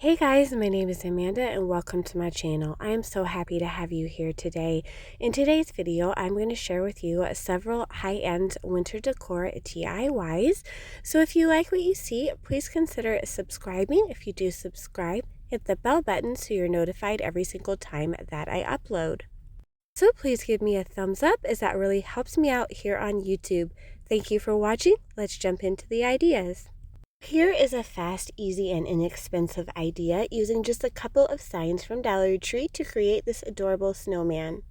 Hey guys, my name is Amanda and welcome to my channel. I am so happy to have you here today. In today's video, I'm going to share with you several high-end winter decor DIYs. So if you like what you see, please consider subscribing. If you do subscribe, hit the bell button so you're notified every single time that I upload. So please give me a thumbs up as that really helps me out here on YouTube. Thank you for watching. Let's jump into the ideas. Here is a fast, easy, and inexpensive idea using just a couple of signs from Dollar Tree to create this adorable snowman.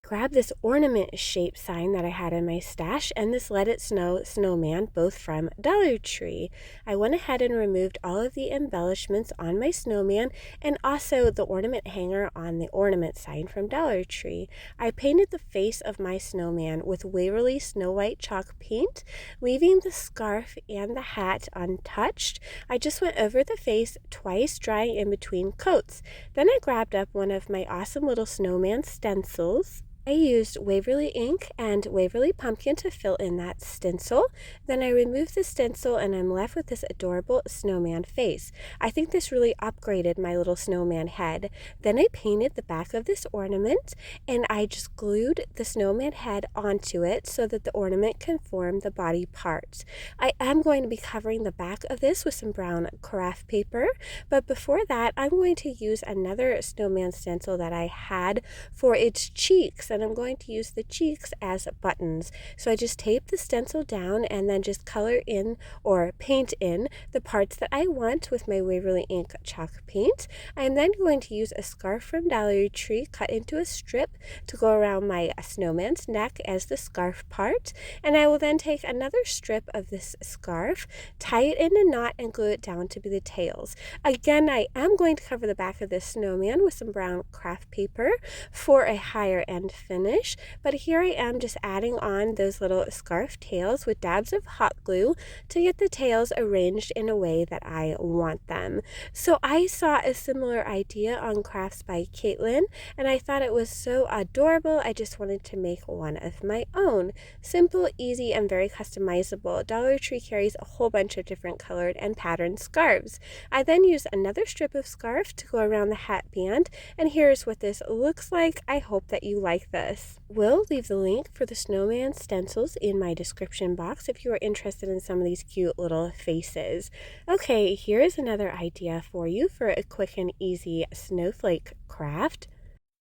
Grab this ornament shaped sign that I had in my stash and this Let It Snow snowman, both from Dollar Tree. I went ahead and removed all of the embellishments on my snowman and also the ornament hanger on the ornament sign from Dollar Tree. I painted the face of my snowman with Waverly Snow White chalk paint, leaving the scarf and the hat untouched. I just went over the face twice, drying in between coats. Then I grabbed up one of my awesome little snowman stencils. I used Waverly ink and Waverly pumpkin to fill in that stencil. Then I removed the stencil and I'm left with this adorable snowman face. I think this really upgraded my little snowman head. Then I painted the back of this ornament and I just glued the snowman head onto it so that the ornament can form the body parts. I am going to be covering the back of this with some brown craft paper, but before that I'm going to use another snowman stencil that I had for its cheeks. And I'm going to use the cheeks as buttons. So I just tape the stencil down and then just color in or paint in the parts that I want with my Waverly ink chalk paint. I'm then going to use a scarf from Dollar Tree cut into a strip to go around my snowman's neck as the scarf part. And I will then take another strip of this scarf, tie it in a knot, and glue it down to be the tails. Again, I am going to cover the back of this snowman with some brown craft paper for a higher end finish, but here I am just adding on those little scarf tails with dabs of hot glue to get the tails arranged in a way that I want them. So I saw a similar idea on Crafts by Caitlin and I thought it was so adorable. I just wanted to make one of my own. Simple, easy, and very customizable. Dollar Tree carries a whole bunch of different colored and patterned scarves. I then used another strip of scarf to go around the hat band, and here's what this looks like. I hope that you like this. We'll leave the link for the snowman stencils in my description box if you are interested in some of these cute little faces. Okay, here's another idea for you for a quick and easy snowflake craft.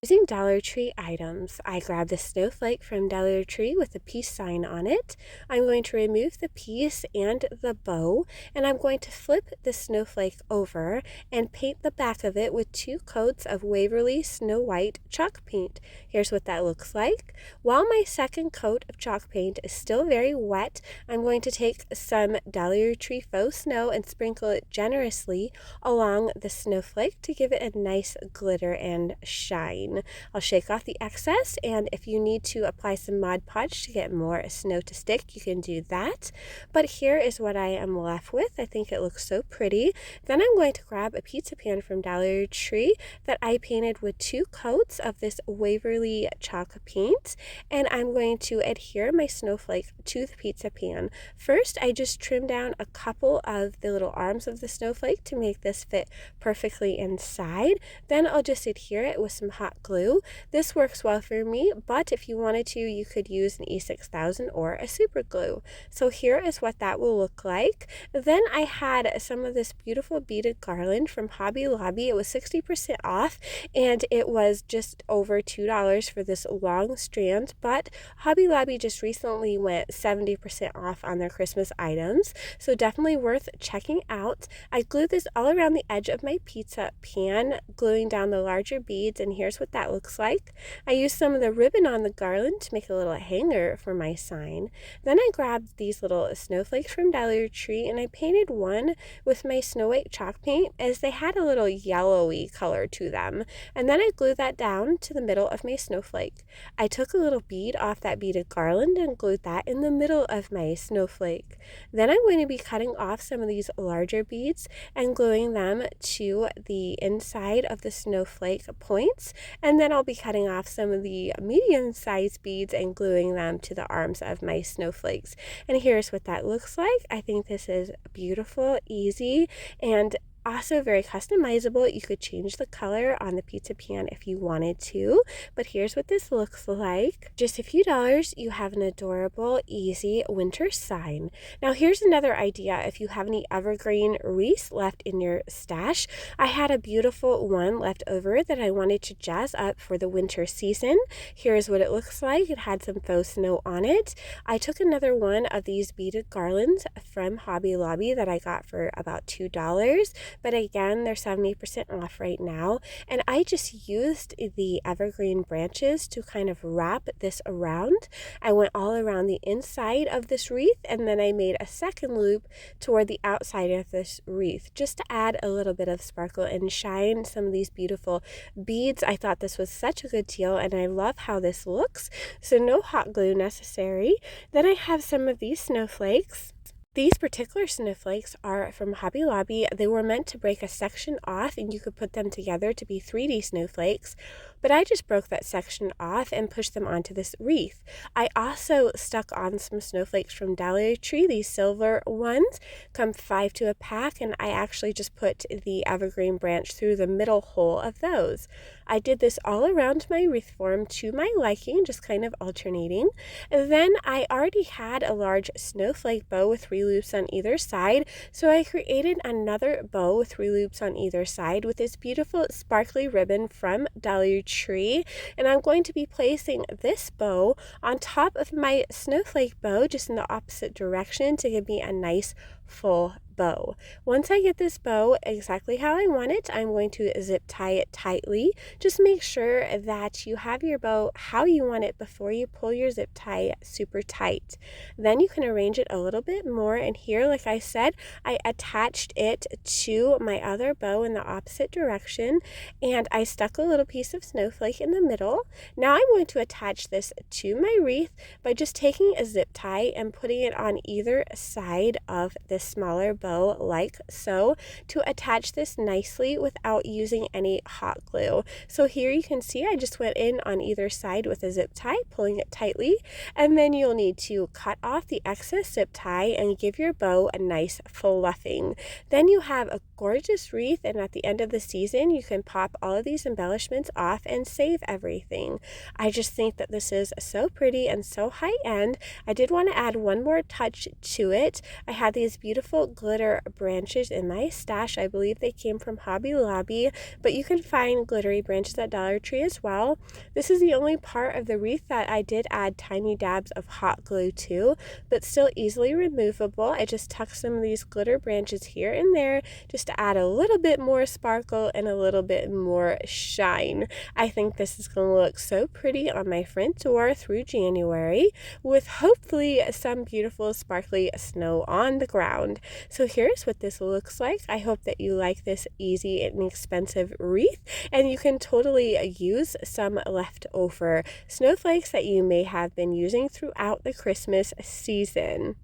Using Dollar Tree items, I grabbed the snowflake from Dollar Tree with a peace sign on it. I'm going to remove the piece and the bow, and I'm going to flip the snowflake over and paint the back of it with 2 coats of Waverly Snow White chalk paint. Here's what that looks like. While my second coat of chalk paint is still very wet, I'm going to take some Dollar Tree faux snow and sprinkle it generously along the snowflake to give it a nice glitter and shine. I'll shake off the excess, and if you need to apply some Mod Podge to get more snow to stick, you can do that. But here is what I am left with. I think it looks so pretty. Then I'm going to grab a pizza pan from Dollar Tree that I painted with 2 coats of this Waverly chalk paint, and I'm going to adhere my snowflake to the pizza pan. First, I just trim down a couple of the little arms of the snowflake to make this fit perfectly inside. Then I'll just adhere it with some hot glue. This works well for me, but if you wanted to, you could use an E6000 or a super glue. So here is what that will look like. Then I had some of this beautiful beaded garland from Hobby Lobby. It was 60% off and it was just over $2 for this long strand, but Hobby Lobby just recently went 70% off on their Christmas items, so definitely worth checking out. I glued this all around the edge of my pizza pan, gluing down the larger beads, and here's what that looks like. I used some of the ribbon on the garland to make a little hanger for my sign. Then I grabbed these little snowflakes from Dollar Tree and I painted one with my Snow White chalk paint as they had a little yellowy color to them. And then I glued that down to the middle of my snowflake. I took a little bead off that beaded garland and glued that in the middle of my snowflake. Then I'm going to be cutting off some of these larger beads and gluing them to the inside of the snowflake points, and then I'll be cutting off some of the medium-sized beads and gluing them to the arms of my snowflakes. And here's what that looks like. I think this is beautiful, easy, and Also very customizable. You could change the color on the pizza pan if you wanted to, but here's what this looks like. Just a few dollars, you have an adorable, easy winter sign. Now here's another idea if you have any evergreen wreaths left in your stash. I had a beautiful one left over that I wanted to jazz up for the winter season. Here's what it looks like. It had some faux snow on it. I took another one of these beaded garlands from Hobby Lobby that I got for about $2, but again, they're 70% off right now. And I just used the evergreen branches to kind of wrap this around. I went all around the inside of this wreath, and then I made a second loop toward the outside of this wreath just to add a little bit of sparkle and shine. Some of these beautiful beads. I thought this was such a good deal, and I love how this looks. So no hot glue necessary. Then I have some of these snowflakes. These particular snowflakes are from Hobby Lobby. They were meant to break a section off and you could put them together to be 3D snowflakes, but I just broke that section off and pushed them onto this wreath. I also stuck on some snowflakes from Dollar Tree. These silver ones come 5 to a pack, and I actually just put the evergreen branch through the middle hole of those. I did this all around my wreath form to my liking, just kind of alternating. And then I already had a large snowflake bow with 3 loops on either side, so I created another bow with 3 loops on either side with this beautiful sparkly ribbon from Dollar Tree. And I'm going to be placing this bow on top of my snowflake bow, just in the opposite direction, to give me a nice full bow. Once I get this bow exactly how I want it, I'm going to zip tie it tightly. Just make sure that you have your bow how you want it before you pull your zip tie super tight. Then you can arrange it a little bit more, and here, like I said, I attached it to my other bow in the opposite direction, and I stuck a little piece of snowflake in the middle. Now I'm going to attach this to my wreath by just taking a zip tie and putting it on either side of this smaller bow, like so, to attach this nicely without using any hot glue. So here you can see I just went in on either side with a zip tie, pulling it tightly, and then you'll need to cut off the excess zip tie and give your bow a nice fluffing. Then you have a gorgeous wreath, and at the end of the season you can pop all of these embellishments off and save everything. I just think that this is so pretty and so high end. I did want to add one more touch to it. I had these beautiful glitter branches in my stash. I believe they came from Hobby Lobby, but you can find glittery branches at Dollar Tree as well. This is the only part of the wreath that I did add tiny dabs of hot glue to, but still easily removable. I just tucked some of these glitter branches here and there just to add a little bit more sparkle and a little bit more shine. I think this is going to look so pretty on my front door through January, with hopefully some beautiful sparkly snow on the ground. So here's what this looks like. I hope that you like this easy and inexpensive wreath, and you can totally use some leftover snowflakes that you may have been using throughout the Christmas season.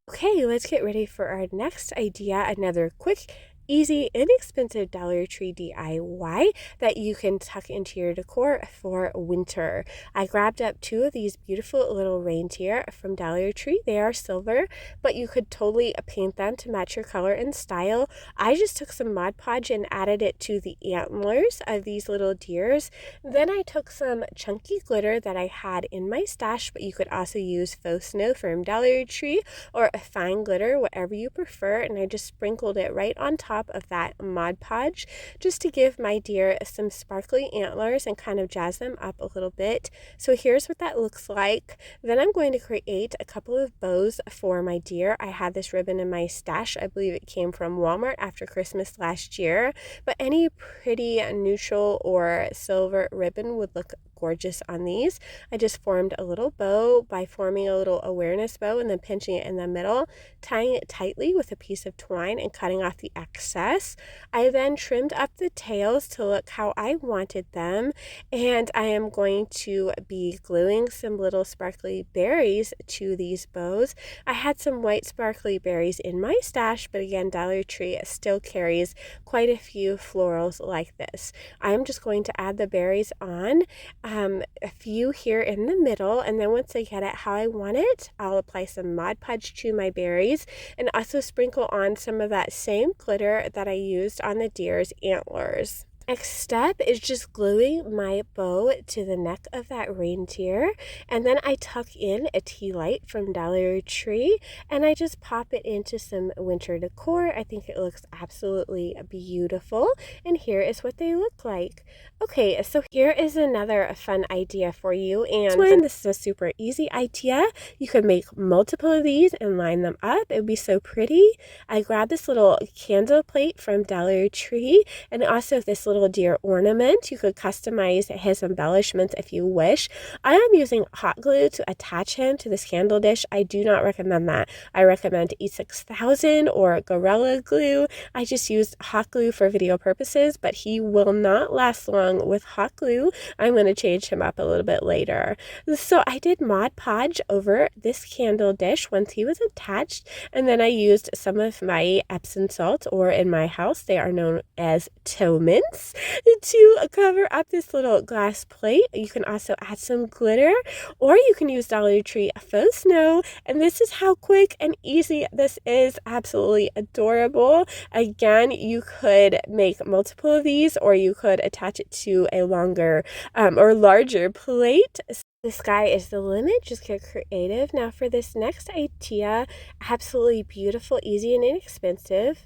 Okay, let's get ready for our next idea, another quick, easy, inexpensive Dollar Tree DIY that you can tuck into your decor for winter. I grabbed up 2 of these beautiful little reindeer from Dollar Tree. They are silver, but you could totally paint them to match your color and style. I just took some Mod Podge and added it to the antlers of these little deers. Then I took some chunky glitter that I had in my stash, but you could also use faux snow from Dollar Tree or a fine glitter, whatever you prefer, and I just sprinkled it right on top of that Mod Podge just to give my deer some sparkly antlers and kind of jazz them up a little bit. So here's what that looks like. Then I'm going to create a couple of bows for my deer. I had this ribbon in my stash. I believe it came from Walmart after Christmas last year, but any pretty neutral or silver ribbon would look gorgeous on these. I just formed a little bow by forming a little awareness bow and then pinching it in the middle, tying it tightly with a piece of twine and cutting off the excess. I then trimmed up the tails to look how I wanted them, and I am going to be gluing some little sparkly berries to these bows. I had some white sparkly berries in my stash, but again, Dollar Tree still carries quite a few florals like this. I'm just going to add the berries on a few here in the middle, and then once I get it how I want it, I'll apply some Mod Podge to my berries and also sprinkle on some of that same glitter that I used on the deer's antlers. Next step is just gluing my bow to the neck of that reindeer, and then I tuck in a tea light from Dollar Tree and I just pop it into some winter decor. I think it looks absolutely beautiful, and here is what they look like. Okay, so here is another fun idea for you, and this is a super easy idea. You could make multiple of these and line them up. It would be so pretty. I grabbed this little candle plate from Dollar Tree and also this little deer ornament. You could customize his embellishments if you wish. I am using hot glue to attach him to this candle dish. I do not recommend that. I recommend E6000 or Gorilla Glue. I just used hot glue for video purposes, but he will not last long with hot glue. I'm going to change him up a little bit later. So I did Mod Podge over this candle dish once he was attached, and then I used some of my Epsom salt, or in my house they are known as toe mints, to cover up this little glass plate. You can also add some glitter, or you can use Dollar Tree faux snow, and this is how quick and easy this is. Absolutely adorable. Again, you could make multiple of these, or you could attach it to a longer or larger plate. The sky is the limit. Just get creative. Now for this next idea, absolutely beautiful, easy, and inexpensive.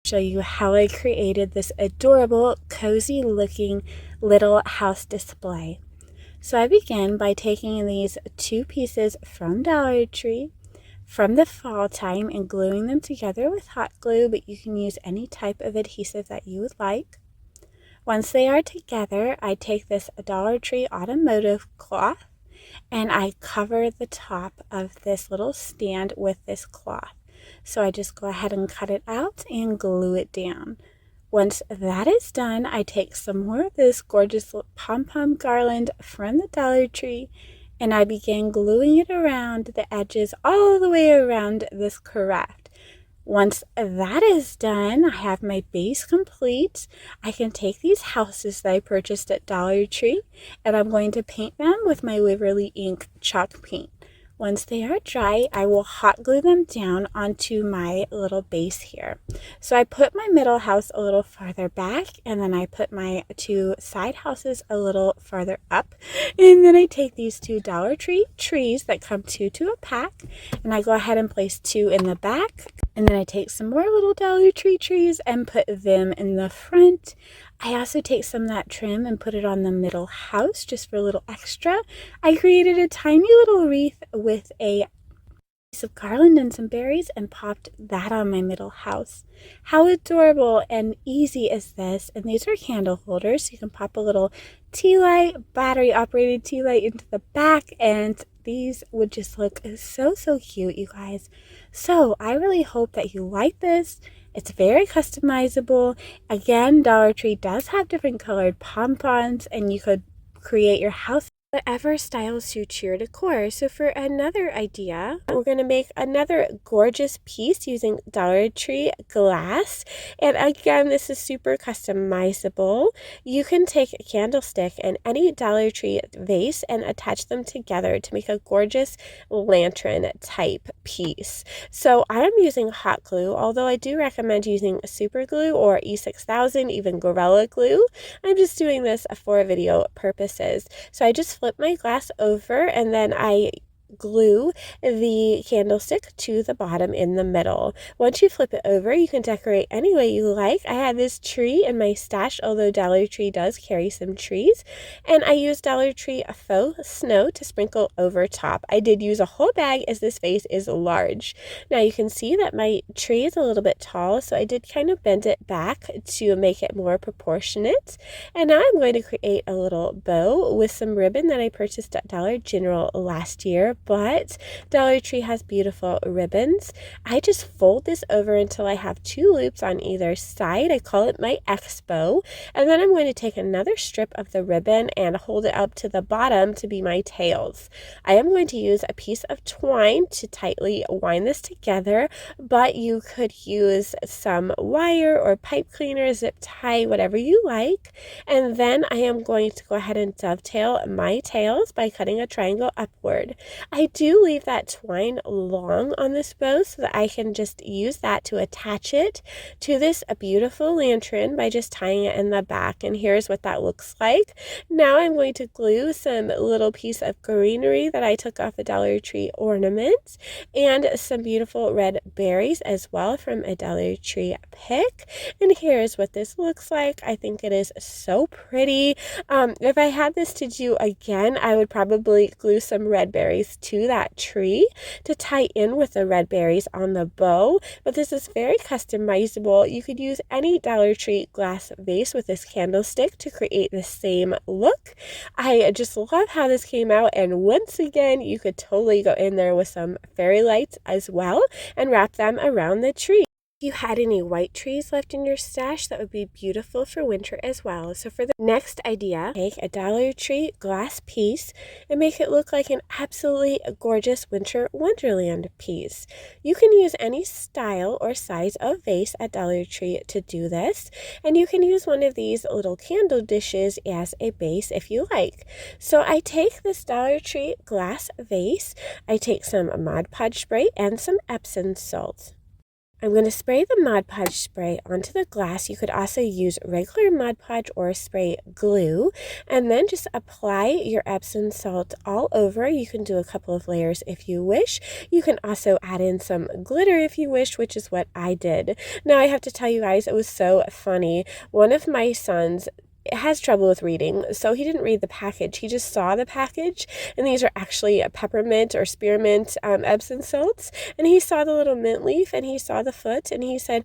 Show you how I created this adorable, cozy looking little house display. So I began by taking these two pieces from Dollar Tree from the fall time and gluing them together with hot glue, but you can use any type of adhesive that you would like. Once they are together, I take this Dollar Tree automotive cloth and I cover the top of this little stand with this cloth. So I just go ahead and cut it out and glue it down. Once that is done, I take some more of this gorgeous pom-pom garland from the Dollar Tree and I begin gluing it around the edges all the way around this carafe. Once that is done, I have my base complete. I can take these houses that I purchased at Dollar Tree and I'm going to paint them with my Waverly ink chalk paint. Once they are dry, I will hot glue them down onto my little base here. So I put my middle house a little farther back, and then I put my two side houses a little farther up. And then I take these two Dollar Tree trees that come two to a pack, and I go ahead and place two in the back. And then I take some more little Dollar Tree trees and put them in the front. I also take some of that trim and put it on the middle house just for a little extra. I created a tiny little wreath with a piece of garland and some berries and popped that on my middle house. How adorable and easy is this? And these are candle holders, so you can pop a little tea light, battery operated tea light into the back, and these would just look so cute, you guys. So I really hope that you like this. It's very customizable. Again, Dollar Tree does have different colored pom-poms, and you could create your house whatever style suits your decor. So for another idea, we're going to make another gorgeous piece using Dollar Tree glass. And again, this is super customizable. You can take a candlestick and any Dollar Tree vase and attach them together to make a gorgeous lantern type piece. So I am using hot glue, although I do recommend using super glue or E6000, even Gorilla Glue. I'm just doing this for video purposes. So I just flip my glass over and then I glue the candlestick to the bottom in the middle. Once you flip it over, you can decorate any way you like. I had this tree in my stash, although Dollar Tree does carry some trees, and I used Dollar Tree faux snow to sprinkle over top. I did use a whole bag as this vase is large. Now you can see that my tree is a little bit tall, so I did kind of bend it back to make it more proportionate. And now I'm going to create a little bow with some ribbon that I purchased at Dollar General last year. but Dollar Tree has beautiful ribbons. I just fold this over until I have 2 loops on either side. I call it my expo. And then I'm going to take another strip of the ribbon and hold it up to the bottom to be my tails. I am going to use a piece of twine to tightly wind this together, but you could use some wire or pipe cleaner, zip tie, whatever you like. And then I am going to go ahead and dovetail my tails by cutting a triangle upward. I do leave that twine long on this bow so that I can just use that to attach it to this beautiful lantern by just tying it in the back. And here's what that looks like. Now I'm going to glue some little piece of greenery that I took off a Dollar Tree ornament and some beautiful red berries as well from a Dollar Tree pick. And here's what this looks like. I think it is so pretty. If I had this to do again, I would probably glue some red berries to that tree to tie in with the red berries on the bow, but this is very customizable. You could use any Dollar Tree glass vase with this candlestick to create the same look. I just love how this came out, and once again, you could totally go in there with some fairy lights as well and wrap them around the tree. If you had any white trees left in your stash, that would be beautiful for winter as well. So for the next idea, take a Dollar Tree glass piece and make it look like an absolutely gorgeous winter wonderland piece. You can use any style or size of vase at Dollar Tree to do this, and you can use one of these little candle dishes as a base if you like. So I take this Dollar Tree glass vase, I take some Mod Podge spray and some Epsom salt. I'm going to spray the Mod Podge spray onto the glass. You could also use regular Mod Podge or spray glue, and then just apply your Epsom salt all over. You can do a couple of layers if you wish. You can also add in some glitter if you wish, which is what I did. Now I have to tell you guys, it was so funny. One of my sons has trouble with reading, so he didn't read the package. He just saw the package, and these are actually a peppermint or spearmint Epsom salts, and he saw the little mint leaf and he saw the foot, and he said,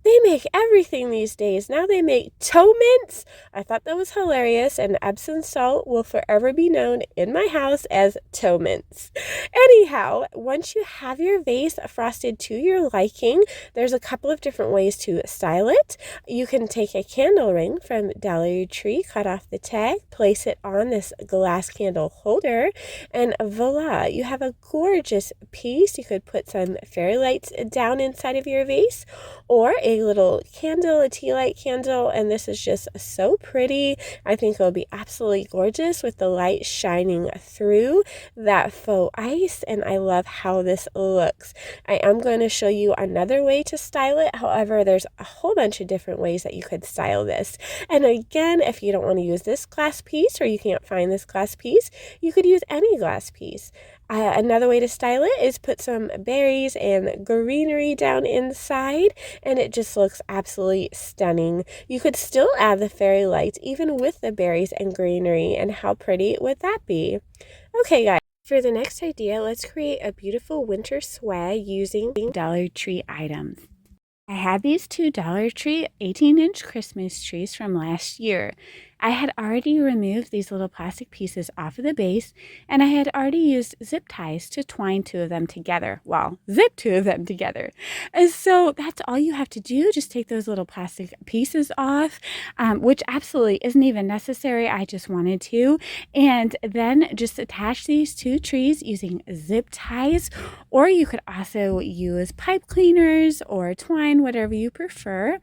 "They make everything these days. Now they make toe mints." I thought that was hilarious, and Epsom salt will forever be known in my house as toe mints. Anyhow, once you have your vase frosted to your liking, there's a couple of different ways to style it. You can take a candle ring from Dollar Tree, cut off the tag, place it on this glass candle holder, and voila, you have a gorgeous piece. You could put some fairy lights down inside of your vase, or a little candle, a tea light candle, and this is just so pretty. I think it'll be absolutely gorgeous with the light shining through that faux ice, and I love how this looks. I am going to show you another way to style it. However, there's a whole bunch of different ways that you could style this. And again, if you don't want to use this glass piece or you can't find this glass piece, you could use any glass piece. Another way to style it is put some berries and greenery down inside, and it just looks absolutely stunning. You could still add the fairy lights even with the berries and greenery, and how pretty would that be? Okay, guys. For the next idea, let's create a beautiful winter swag using Dollar Tree items. I had these 2 Dollar Tree 18-inch Christmas trees from last year. I had already removed these little plastic pieces off of the base, and I had already used zip ties to twine 2 of them together. Well, zip 2 of them together. And so that's all you have to do. Just take those little plastic pieces off, which absolutely isn't even necessary. I just wanted to. And then just attach these 2 trees using zip ties, or you could also use pipe cleaners or twine, whatever you prefer.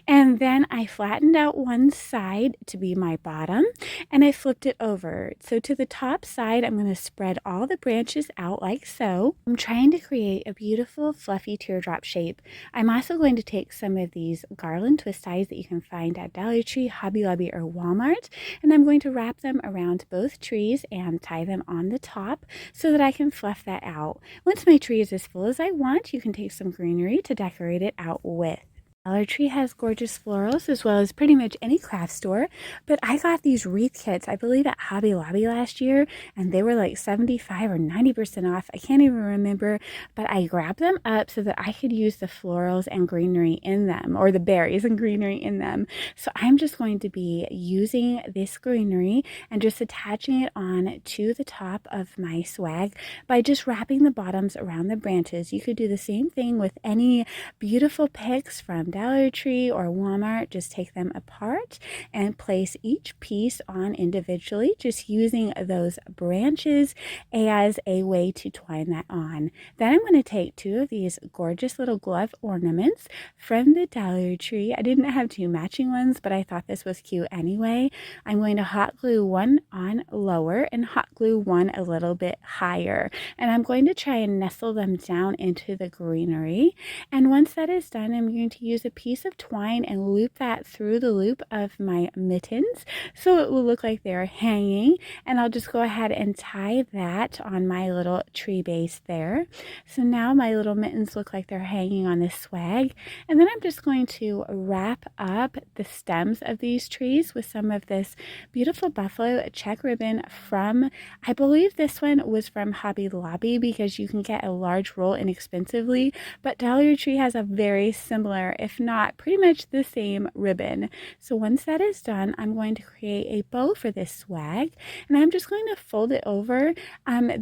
And then I flattened out one side to be my bottom, and I flipped it over. So to the top side, I'm going to spread all the branches out like so. I'm trying to create a beautiful fluffy teardrop shape. I'm also going to take some of these garland twist ties that you can find at Dollar Tree, Hobby Lobby, or Walmart, and I'm going to wrap them around both trees and tie them on the top so that I can fluff that out. Once my tree is as full as I want, you can take some greenery to decorate it out with. Dollar Tree has gorgeous florals as well as pretty much any craft store, but I got these wreath kits, I believe at Hobby Lobby last year, and they were like 75 or 90% off. I can't even remember, but I grabbed them up so that I could use the florals and greenery in them, or the berries and greenery in them. So I'm just going to be using this greenery and just attaching it on to the top of my swag by just wrapping the bottoms around the branches. You could do the same thing with any beautiful picks from Dollar Tree or Walmart. Just take them apart and place each piece on individually, just using those branches as a way to twine that on. Then I'm going to take two of these gorgeous little glove ornaments from the Dollar Tree. I didn't have two matching ones, but I thought this was cute anyway. I'm going to hot glue one on lower and hot glue one a little bit higher. And I'm going to try and nestle them down into the greenery. And once that is done, I'm going to use a piece of twine and loop that through the loop of my mittens so it will look like they're hanging. And I'll just go ahead and tie that on my little tree base there. So now my little mittens look like they're hanging on this swag. And then I'm just going to wrap up the stems of these trees with some of this beautiful buffalo check ribbon from, I believe this one was from Hobby Lobby because you can get a large roll inexpensively, but Dollar Tree has a very similar, if not pretty much the same ribbon. So once that is done, I'm going to create a bow for this swag, and I'm just going to fold it over.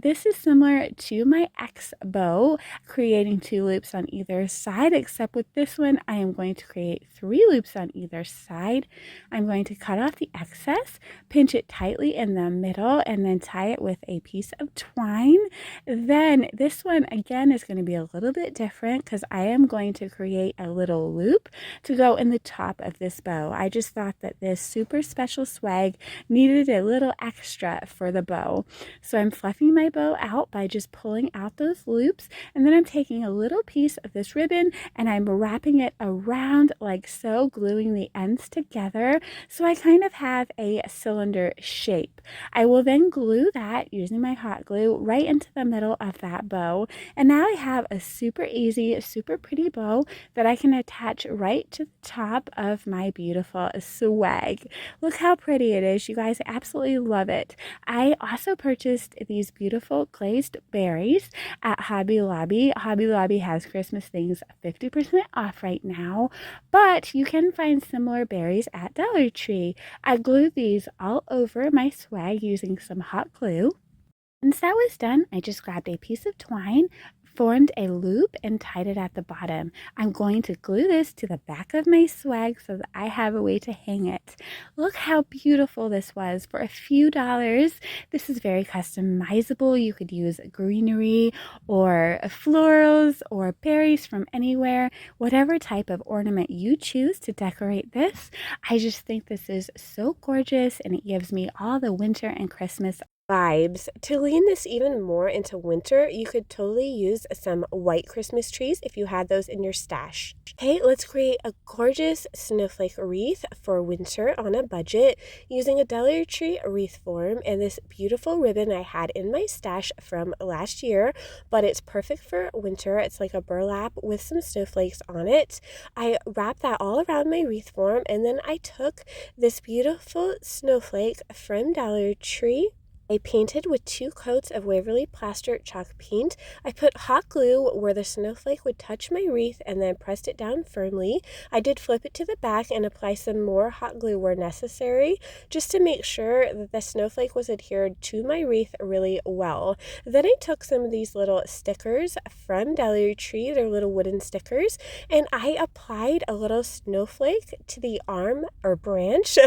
This is similar to my X bow, creating 2 loops on either side, except with this one, I am going to create 3 loops on either side. I'm going to cut off the excess, pinch it tightly in the middle, and then tie it with a piece of twine. Then this one again is going to be a little bit different because I am going to create a little loop to go in the top of this bow. I just thought that this super special swag needed a little extra for the bow. So I'm fluffing my bow out by just pulling out those loops, and then I'm taking a little piece of this ribbon and I'm wrapping it around like so, gluing the ends together so I kind of have a cylinder shape. I will then glue that using my hot glue right into the middle of that bow, and now I have a super easy, super pretty bow that I can attach right to the top of my beautiful swag. Look how pretty it is, you guys. I absolutely love it. I also purchased these beautiful glazed berries at Hobby Lobby. Hobby Lobby has Christmas things 50% off right now, but you can find similar berries at Dollar Tree. I glued these all over my swag using some hot glue. Once that was done, I just grabbed a piece of twine, formed a loop, and tied it at the bottom. I'm going to glue this to the back of my swag so that I have a way to hang it. Look how beautiful this was for a few dollars. This is very customizable. You could use greenery or florals or berries from anywhere, whatever type of ornament you choose to decorate this. I just think this is so gorgeous, and it gives me all the winter and Christmas vibes. To lean this even more into winter, you could totally use some white Christmas trees if you had those in your stash. Okay, let's create a gorgeous snowflake wreath for winter on a budget using a Dollar Tree wreath form and this beautiful ribbon I had in my stash from last year, but it's perfect for winter. It's like a burlap with some snowflakes on it. I wrapped that all around my wreath form, and then I took this beautiful snowflake from Dollar Tree. I painted with 2 coats of Waverly Plaster Chalk Paint. I put hot glue where the snowflake would touch my wreath and then pressed it down firmly. I did flip it to the back and apply some more hot glue where necessary, just to make sure that the snowflake was adhered to my wreath really well. Then I took some of these little stickers from Dollar Tree, they're little wooden stickers, and I applied a little snowflake to the arm or branch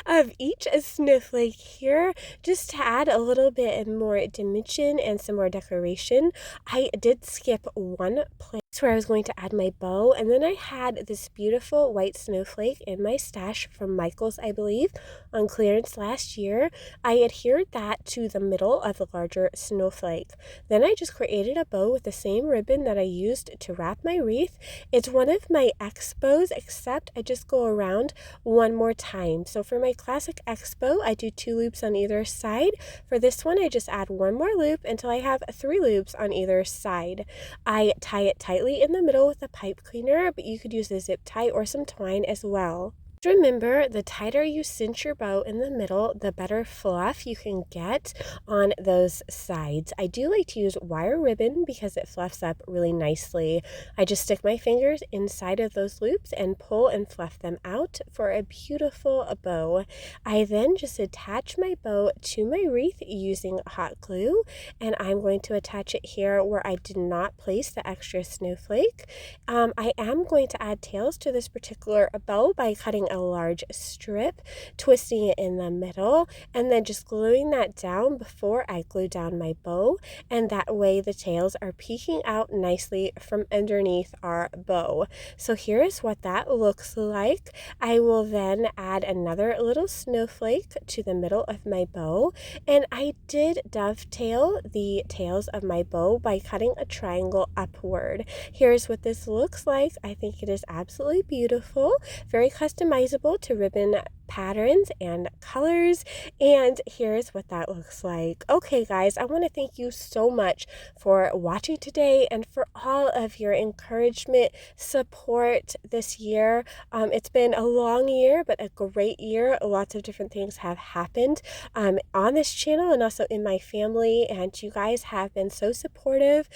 of each snowflake here, just to add a little bit more dimension and some more decoration. I did skip one place where I was going to add my bow, and then I had this beautiful white snowflake in my stash from Michael's, I believe, on clearance last year. I adhered that to the middle of the larger snowflake. Then I just created a bow with the same ribbon that I used to wrap my wreath. It's one of my X bows, except I just go around one more time. So for my classic X bow, I do 2 loops on either side. For this one, I just add one more loop until I have 3 loops on either side. I tie it tightly slightly in the middle with a pipe cleaner, but you could use a zip tie or some twine as well. Remember, the tighter you cinch your bow in the middle, the better fluff you can get on those sides. I do like to use wire ribbon because it fluffs up really nicely. I just stick my fingers inside of those loops and pull and fluff them out for a beautiful bow. I then just attach my bow to my wreath using hot glue, and I'm going to attach it here where I did not place the extra snowflake. I am going to add tails to this particular bow by cutting a large strip, twisting it in the middle, and then just gluing that down before I glue down my bow, and that way the tails are peeking out nicely from underneath our bow. So here's what that looks like. I will then add another little snowflake to the middle of my bow, and I did dovetail the tails of my bow by cutting a triangle upward. Here's what this looks like. I think it is absolutely beautiful, very customizable to ribbon patterns and colors, and here's what that looks like. Okay guys, I want to thank you so much for watching today and for all of your encouragement, support this year. It's been a long year, but a great year. Lots of different things have happened on this channel and also in my family, and you guys have been so supportive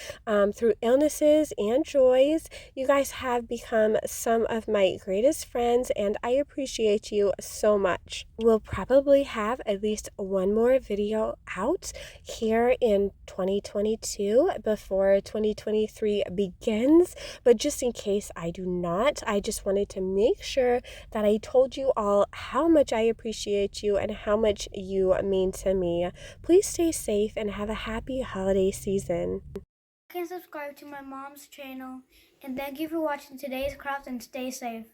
through illnesses and joys. You guys have become some of my greatest friends, and I appreciate you so much. We'll probably have at least one more video out here in 2022 before 2023 begins, but just in case I do not, I just wanted to make sure that I told you all how much I appreciate you and how much you mean to me. Please stay safe and have a happy holiday season. You can subscribe to my mom's channel, and thank you for watching today's craft and stay safe.